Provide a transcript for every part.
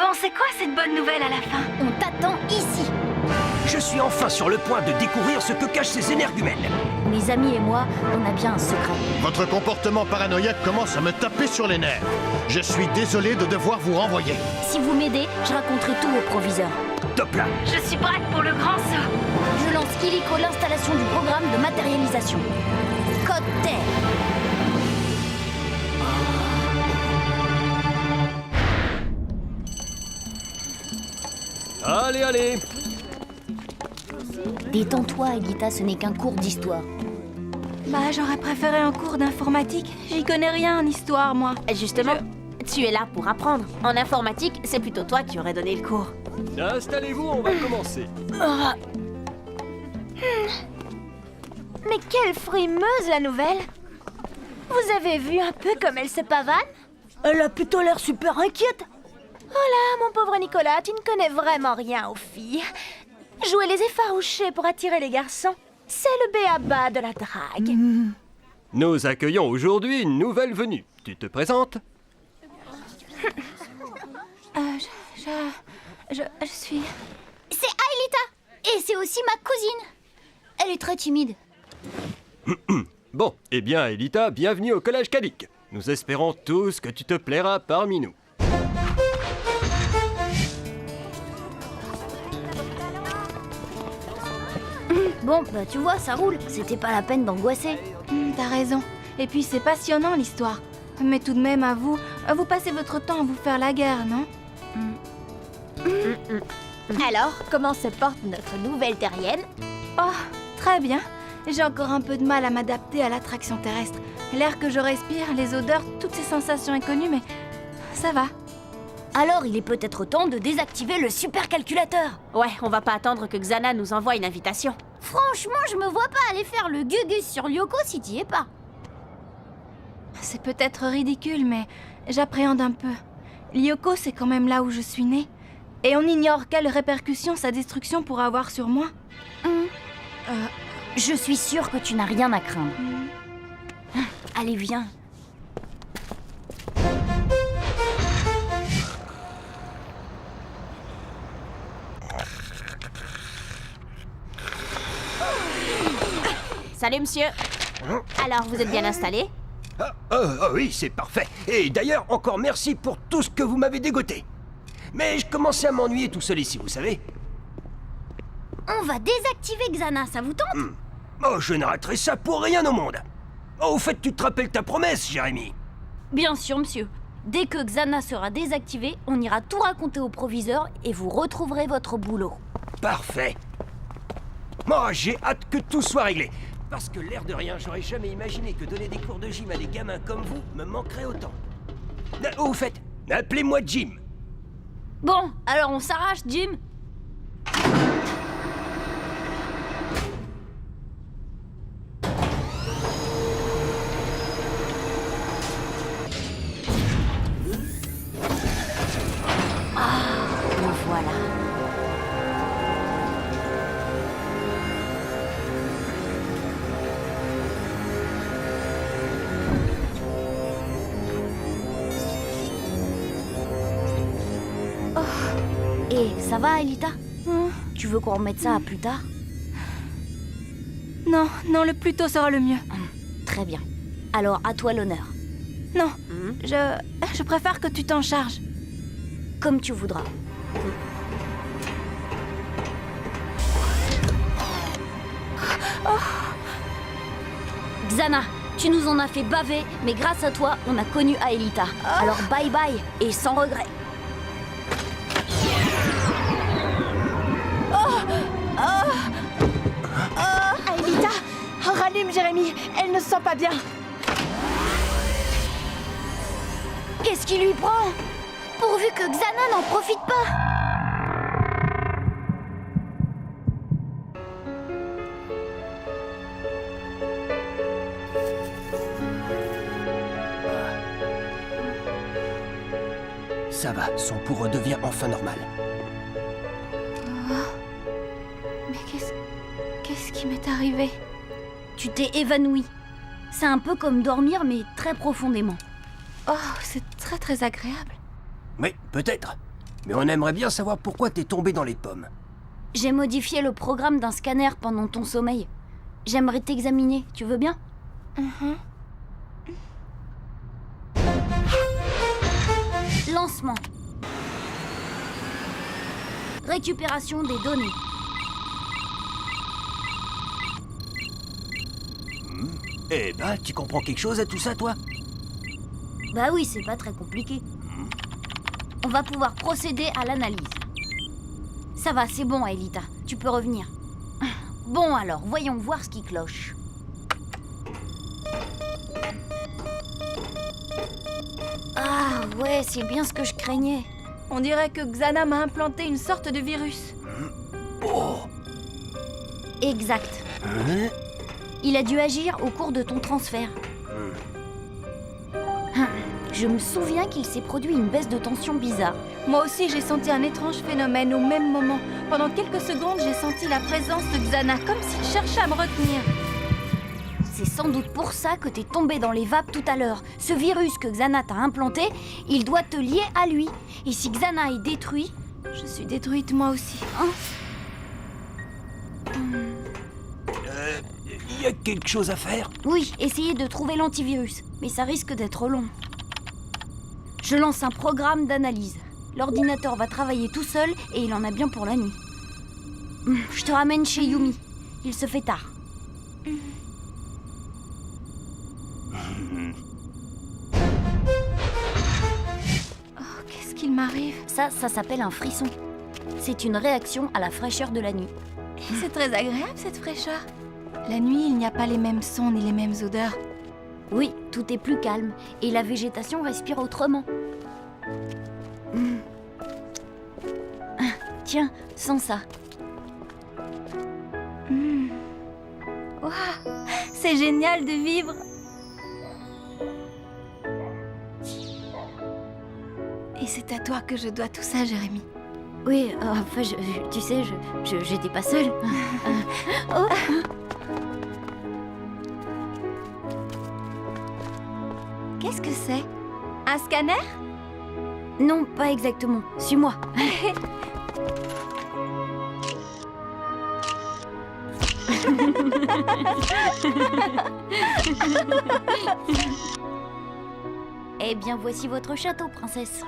Bon, c'est quoi cette bonne nouvelle à la fin? On t'attend ici. Je suis enfin sur le point de découvrir ce que cachent ces énergumènes. Mes amis et moi, on a bien un secret. Votre comportement paranoïaque commence à me taper sur les nerfs. Je suis désolé de devoir vous renvoyer. Si vous m'aidez, je raconterai tout au proviseur. Top là. Je suis prête pour le grand saut. Je lance illico l'installation du programme de matérialisation. Code Terre. Allez, allez! Détends-toi, Elita, ce n'est qu'un cours d'histoire. Bah, j'aurais préféré un cours d'informatique. J'y connais rien en histoire, moi. Justement, tu es là pour apprendre. En informatique, c'est plutôt toi qui aurais donné le cours. Installez-vous, on va commencer. Mais quelle frimeuse, la nouvelle! Vous avez vu un peu comme elle se pavane? Elle a plutôt l'air super inquiète. Oh là, mon pauvre Nicolas, tu ne connais vraiment rien aux filles. Jouer les effarouchés pour attirer les garçons, c'est le b.a.-ba de la drague. Nous accueillons aujourd'hui une nouvelle venue. Tu te présentes? Je suis... C'est Aelita. Et c'est aussi ma cousine. Elle est très timide. Bon, eh bien, Elita, bienvenue au Collège Calique. Nous espérons tous que tu te plairas parmi nous. Bon, bah tu vois, ça roule. C'était pas la peine d'angoisser. T'as raison. Et puis c'est passionnant l'histoire. Mais tout de même, vous passez votre temps à vous faire la guerre, non? Alors, comment se porte notre nouvelle terrienne? Oh, très bien. J'ai encore un peu de mal à m'adapter à l'attraction terrestre. L'air que je respire, les odeurs, toutes ces sensations inconnues, mais ça va. Alors, il est peut-être temps de désactiver le supercalculateur. Ouais, on va pas attendre que Xana nous envoie une invitation. Franchement, je me vois pas aller faire le gugus sur Lyoko si t'y es pas. C'est peut-être ridicule, mais j'appréhende un peu. Lyoko, c'est quand même là où je suis née. Et on ignore quelles répercussions sa destruction pourra avoir sur moi. Je suis sûre que tu n'as rien à craindre. Allez, viens. Salut, monsieur. Alors, vous êtes bien installé? Oui, c'est parfait. Et d'ailleurs, encore merci pour tout ce que vous m'avez dégoté. Mais je commençais à m'ennuyer tout seul ici, vous savez. On va désactiver Xana, ça vous tente? Oh, je n'arrêterai ça pour rien au monde. Oh, au fait, tu te rappelles ta promesse, Jérémy? Bien sûr, monsieur. Dès que Xana sera désactivée, on ira tout raconter au proviseur et vous retrouverez votre boulot. Parfait. Moi, j'ai hâte que tout soit réglé. Parce que l'air de rien, j'aurais jamais imaginé que donner des cours de gym à des gamins comme vous me manquerait autant. Au fait, appelez-moi Jim. Bon, alors on s'arrache, Jim. Le voilà. Et ça va, Elita? Tu veux qu'on remette ça à plus tard? Non, le plus tôt sera le mieux. Très bien. Alors, à toi l'honneur. Non, je préfère que tu t'en charges. Comme tu voudras. Xana, tu nous en as fait baver, mais grâce à toi, on a connu Aelita. Alors bye bye, et sans regret. Aelita, rallume Jérémy, elle ne se sent pas bien. Qu'est-ce qui lui prend? Pourvu que Xana n'en profite pas. Ça va, son pouls redevient enfin normal. Mais qu'est-ce qui m'est arrivé? Tu t'es évanoui. C'est un peu comme dormir, mais très profondément. Oh, c'est très très agréable. Oui, peut-être. Mais on aimerait bien savoir pourquoi t'es tombé dans les pommes. J'ai modifié le programme d'un scanner pendant ton sommeil. J'aimerais t'examiner, tu veux bien? Lancement. Récupération des données. Eh ben, tu comprends quelque chose à tout ça, toi? Bah oui, c'est pas très compliqué. On va pouvoir procéder à l'analyse. Ça va, c'est bon, Aelita. Tu peux revenir. Bon alors, voyons voir ce qui cloche. Ah ouais, c'est bien ce que je craignais. On dirait que Xana m'a implanté une sorte de virus. Exact. Hein? Il a dû agir au cours de ton transfert. Je me souviens qu'il s'est produit une baisse de tension bizarre. Moi aussi, j'ai senti un étrange phénomène au même moment. Pendant quelques secondes, j'ai senti la présence de Xana, comme s'il cherchait à me retenir. C'est sans doute pour ça que t'es tombé dans les vapes tout à l'heure. Ce virus que Xana t'a implanté, il doit te lier à lui. Et si Xana est détruit... Je suis détruite moi aussi. Il y a quelque chose à faire? Oui, essayez de trouver l'antivirus, mais ça risque d'être long. Je lance un programme d'analyse. L'ordinateur va travailler tout seul et il en a bien pour la nuit. Je te ramène chez Yumi. Il se fait tard. Oh, qu'est-ce qu'il m'arrive? Ça s'appelle un frisson. C'est une réaction à la fraîcheur de la nuit. C'est très agréable cette fraîcheur. La nuit, il n'y a pas les mêmes sons ni les mêmes odeurs. Oui, tout est plus calme et la végétation respire autrement. Tiens, sens ça. Waouh, c'est génial de vivre. Et c'est à toi que je dois tout ça, Jérémy. Oui, enfin, tu sais, j'étais pas seule. Oh. Qu'est-ce que c'est? Un scanner? Non, pas exactement. Suis-moi. Eh bien, voici votre château, princesse.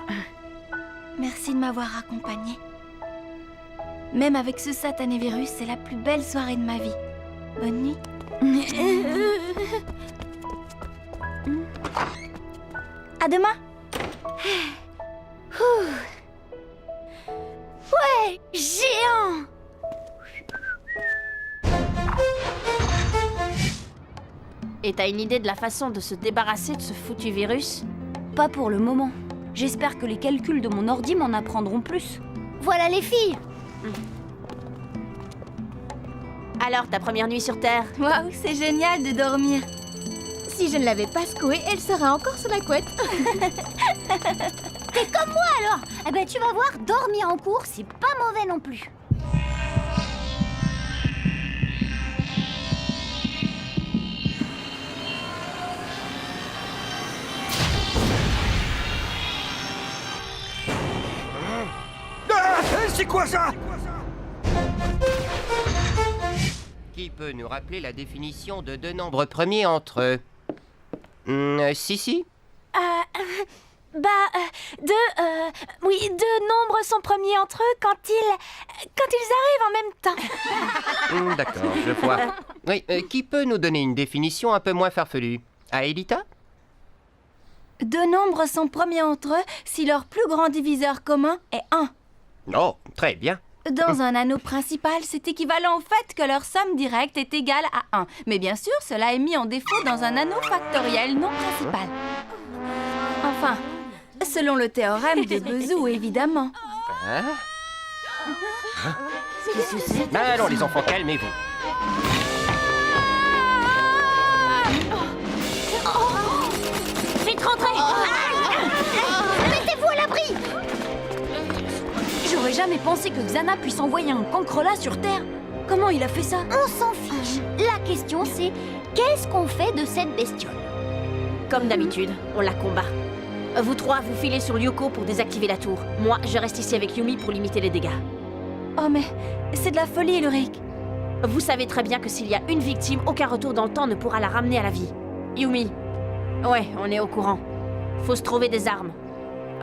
Merci de m'avoir accompagnée. Même avec ce satané virus, c'est la plus belle soirée de ma vie. Bonne nuit. À demain. Ouais, géant! Et t'as une idée de la façon de se débarrasser de ce foutu virus? Pas pour le moment. J'espère que les calculs de mon ordi m'en apprendront plus. Voilà les filles! Alors, ta première nuit sur Terre? Waouh, c'est génial de dormir. Si je ne l'avais pas secouée, elle serait encore sous la couette. T'es comme moi alors! Eh ben tu vas voir, dormir en cours, c'est pas mauvais non plus. C'est quoi ça? Qui peut nous rappeler la définition de deux nombres premiers entre eux? Si. Oui, deux nombres sont premiers entre eux quand ils arrivent en même temps. D'accord, je vois. Oui, qui peut nous donner une définition un peu moins farfelue? Aelita? Deux nombres sont premiers entre eux si leur plus grand diviseur commun est 1. Oh, très bien. Dans un anneau principal, c'est équivalent au fait que leur somme directe est égale à 1. Mais bien sûr, cela est mis en défaut dans un anneau factoriel non principal. Enfin, selon le théorème de Bézout, évidemment. Hein? Allons les enfants, calmez-vous. Vite rentrez! Mettez-vous à l'abri! J'aurais jamais pensé que Xana puisse envoyer un cancrelat sur Terre. Comment il a fait ça? On s'en fiche. La question c'est, qu'est-ce qu'on fait de cette bestiole? Comme d'habitude, on la combat. Vous trois, vous filez sur Ryoko pour désactiver la tour. Moi, je reste ici avec Yumi pour limiter les dégâts. Oh mais, c'est de la folie, Ulrich. Vous savez très bien que s'il y a une victime, aucun retour dans le temps ne pourra la ramener à la vie. Yumi. Ouais, on est au courant. Faut se trouver des armes.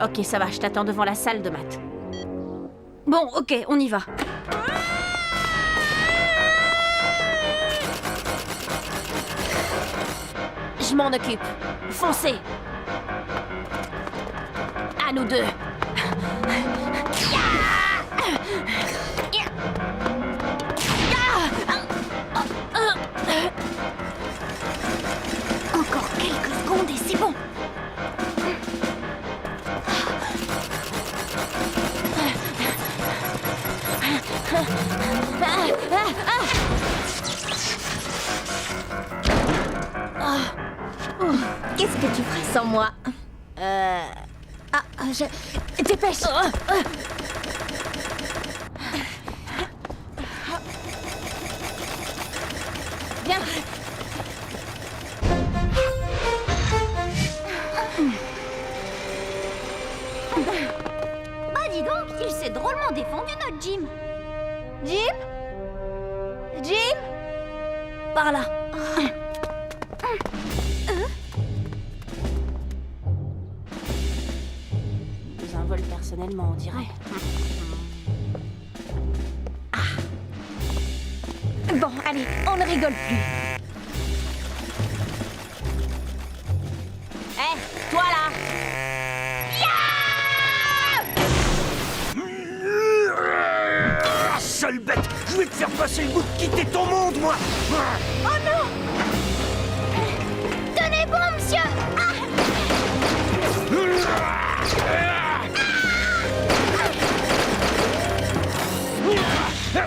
Ok, ça va, je t'attends devant la salle de maths. Bon, ok, on y va. Je m'en occupe. Foncez. À nous deux. Encore quelques secondes et c'est bon. Qu'est-ce que tu ferais sans moi? Dépêche! Viens. Bah dis donc, il s'est drôlement défendu notre Jim. Jim? Jim? Par là. Nous un vol personnellement, on dirait. Bon, allez, on ne rigole plus. Hé, toi là! Ah, sale bête! Je vais te faire passer le goût de quitter ton monde, moi! Tenez bon, monsieur!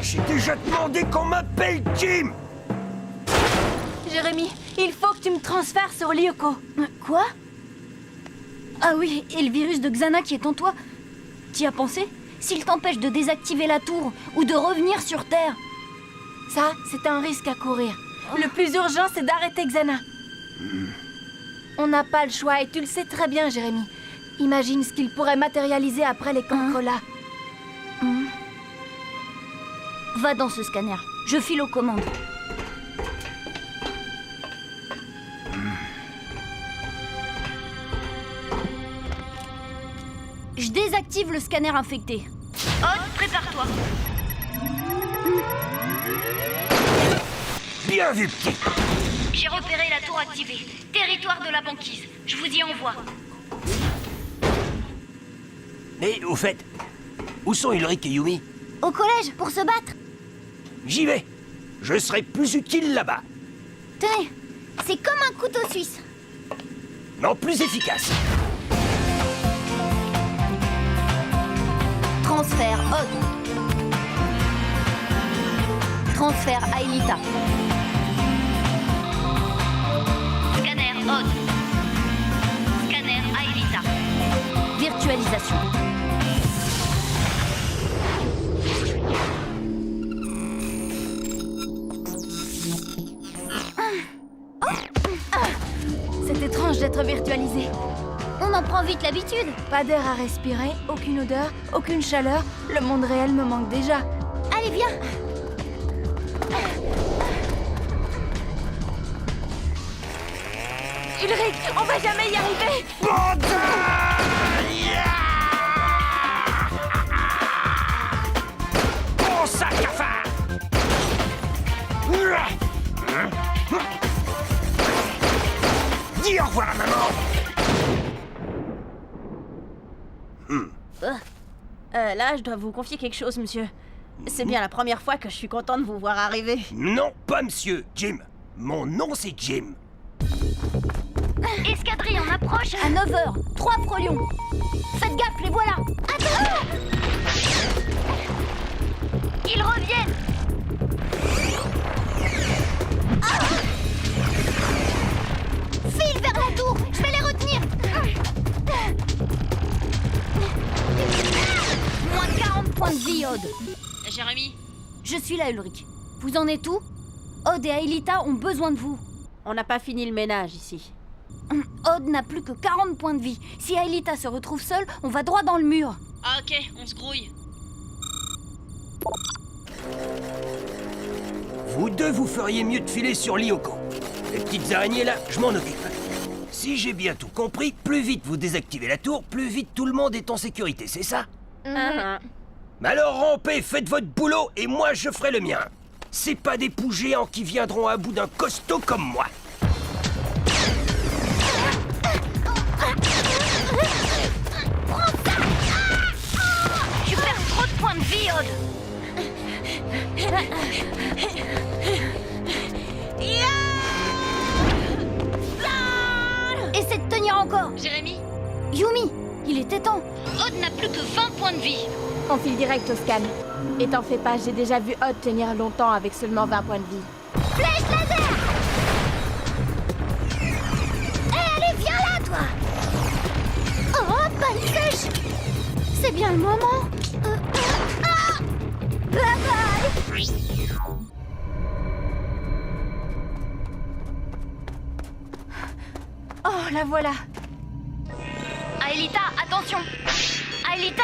J'ai déjà demandé qu'on m'appelle Jim! Jérémy, il faut que tu me transfères sur Ryoko. Quoi? Ah oui, et le virus de Xana qui est en toi? T'y as pensé? S'il t'empêche de désactiver la tour ou de revenir sur Terre. Ça, c'est un risque à courir. Le plus urgent, c'est d'arrêter Xana. On n'a pas le choix et tu le sais très bien, Jérémy. Imagine ce qu'il pourrait matérialiser après les Cancrola. Va dans ce scanner. Je file aux commandes. Je désactive le scanner infecté. Odd, prépare-toi. Bien vu, petit! J'ai repéré la tour activée. Territoire de la banquise. Je vous y envoie. Mais au fait, où sont Ulrich et Yumi? Au collège, pour se battre. J'y vais! Je serai plus utile là-bas, Tenez, c'est comme un couteau suisse. non plus efficace. Transfert Odd. Transfert Aelita. Scanner Odd. Scanner Aelita. Virtualisation. C'est étrange d'être virtualisé. On en prend vite l'habitude. Pas d'air à respirer, aucune odeur, aucune chaleur. Le monde réel me manque déjà. Allez, viens. Ulrich, on va jamais y arriver. Bon sac cafard! Dis au revoir, maman! Là, je dois vous confier quelque chose, monsieur. C'est bien la première fois que je suis content de vous voir arriver. Non, pas monsieur, Jim. Mon nom, c'est Jim. Escadrille en approche à 9h. 3 frolions. Faites gaffe, les voilà. Attends. Ils reviennent. File vers la tour. Je vais les retenir. Moins 40 points de vie, Odd. Jérémy, Je suis là, Ulrich. Vous en êtes où? Odd et Aelita ont besoin de vous. on n'a pas fini le ménage ici. Odd n'a plus que 40 points de vie. Si Aelita se retrouve seule, on va droit dans le mur. Ah ok, on se grouille. Vous deux, vous feriez mieux de filer sur Lyoko. Les petites araignées là, je m'en occupe. Si j'ai bien tout compris, plus vite vous désactivez la tour, plus vite tout le monde est en sécurité, c'est ça? Mais alors rampez, faites votre boulot et moi je ferai le mien. C'est pas des poux géants qui viendront à bout d'un costaud comme moi. Tu perds trop de points de vie, Odd. Essaie de tenir encore. Jérémy, Yumi, il était temps. Odd n'a plus que 20 points de vie. on file direct au scan. Et t'en fais pas, j'ai déjà vu Odd tenir longtemps avec seulement 20 points de vie. Flèche laser. Allez, viens là, toi. Oh, panne sèche. C'est bien le moment. Bye bye. Oh, la voilà. Aelita, attention. Aelita.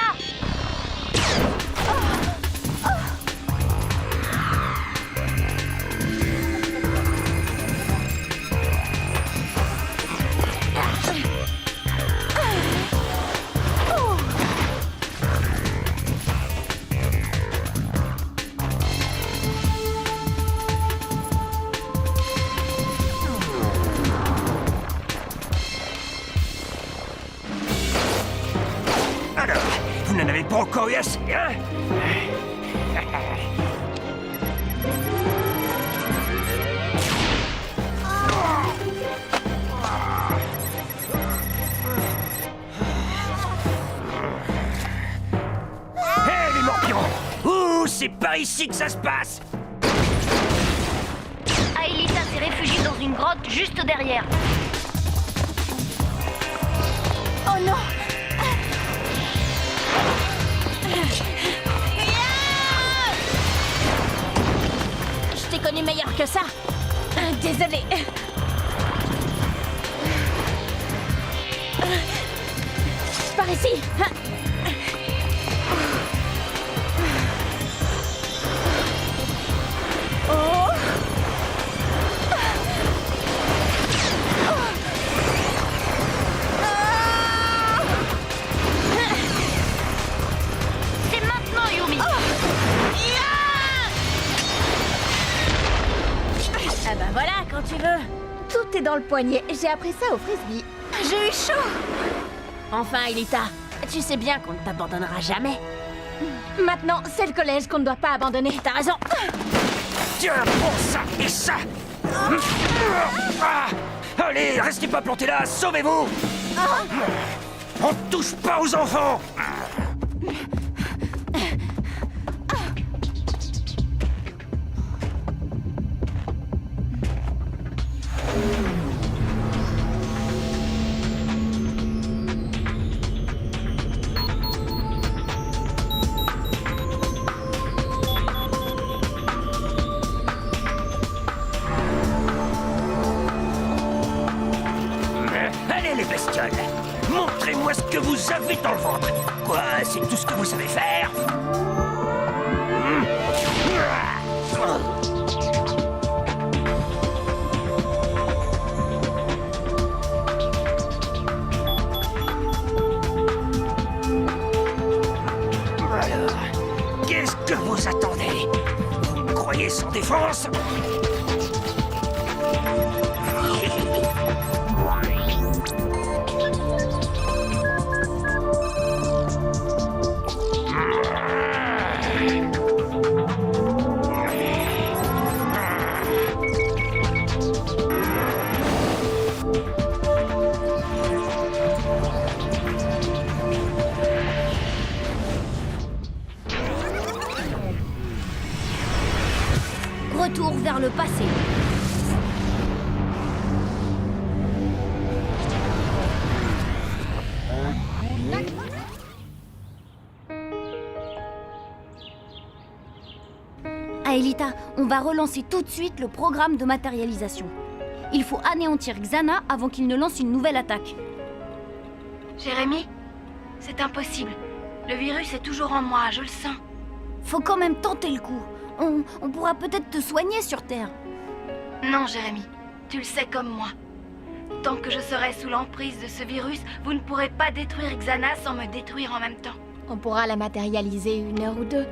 Alors, vous n'en avez pas encore eu assez, hein? Hé, les morpions! Ouh, c'est par ici que ça se passe! Aelita s'est réfugiée dans une grotte juste derrière. Oh non! Je t'ai connu meilleur que ça. Désolée. Par ici. C'est maintenant, Yumi. Ah bah voilà, quand tu veux. Tout est dans le poignet. J'ai appris ça au frisbee. J'ai eu chaud. Enfin, Elita, tu sais bien qu'on ne t'abandonnera jamais. Maintenant, c'est le collège qu'on ne doit pas abandonner. T'as raison. Tiens, prends ça et ça! Ah, allez, restez pas plantés là, sauvez-vous! On touche pas aux enfants! Allez les bestioles, montrez-moi ce que vous avez dans le ventre. Quoi, c'est tout ce que vous savez faire? Alors, qu'est-ce que vous attendez? Vous me croyez sans défense? Retour vers le passé. Aelita, on va relancer tout de suite le programme de matérialisation. Il faut anéantir Xana avant qu'il ne lance une nouvelle attaque. Jérémy, c'est impossible. Le virus est toujours en moi, je le sens. Faut quand même tenter le coup. On pourra peut-être te soigner sur Terre. Non, Jérémy, tu le sais comme moi. Tant que je serai sous l'emprise de ce virus, vous ne pourrez pas détruire Xana sans me détruire en même temps. On pourra la matérialiser 1 heure ou 2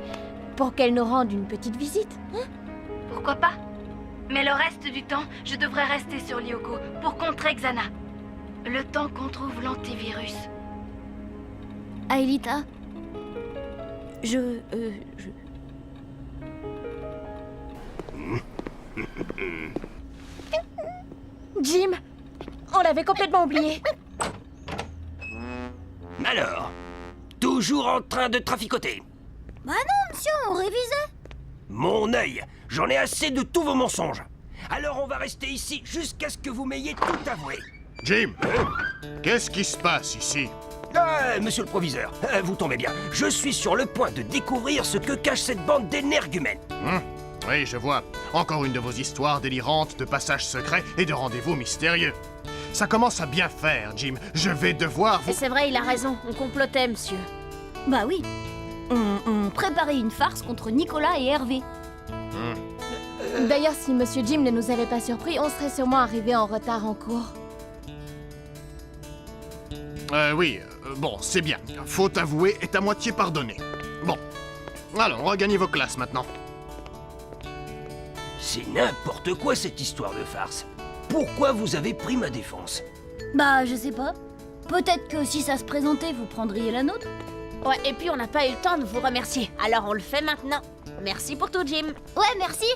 pour qu'elle nous rende une petite visite. Hein? Pourquoi pas? Mais le reste du temps, je devrais rester sur Lyoko pour contrer Xana. Le temps qu'on trouve l'antivirus. Aelita, Jim, on l'avait complètement oublié. Alors, toujours en train de traficoter. Bah non, monsieur, on révisait. Mon œil, j'en ai assez de tous vos mensonges. Alors on va rester ici jusqu'à ce que vous m'ayez tout avoué. Jim, qu'est-ce qui se passe ici? Ah, monsieur le proviseur, vous tombez bien. Je suis sur le point de découvrir ce que cache cette bande d'énergumènes. Oui, je vois. Encore une de vos histoires délirantes de passages secrets et de rendez-vous mystérieux. Ça commence à bien faire, Jim. Je vais devoir Et vous... c'est vrai, il a raison. On complotait, monsieur. Bah oui. On préparait une farce contre Nicolas et Hervé. D'ailleurs, si Monsieur Jim ne nous avait pas surpris, on serait sûrement arrivé en retard en cours. Oui, bon, c'est bien. Faute avouée est à moitié pardonnée. Bon. Alors, regagnez vos classes maintenant. C'est n'importe quoi cette histoire de farce. Pourquoi vous avez pris ma défense? Bah, je sais pas. Peut-être que si ça se présentait, vous prendriez la nôtre. Ouais, et puis on n'a pas eu le temps de vous remercier. Alors on le fait maintenant. Merci pour tout, Jim. Ouais, merci.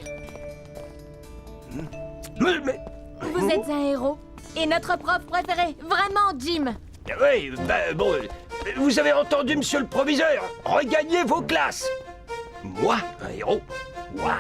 Mais... Vous êtes un héros. Et notre prof préféré. Vraiment, Jim. Oui, bah bon... vous avez entendu, monsieur le proviseur? Regagnez vos classes. Moi, un héros? Waouh.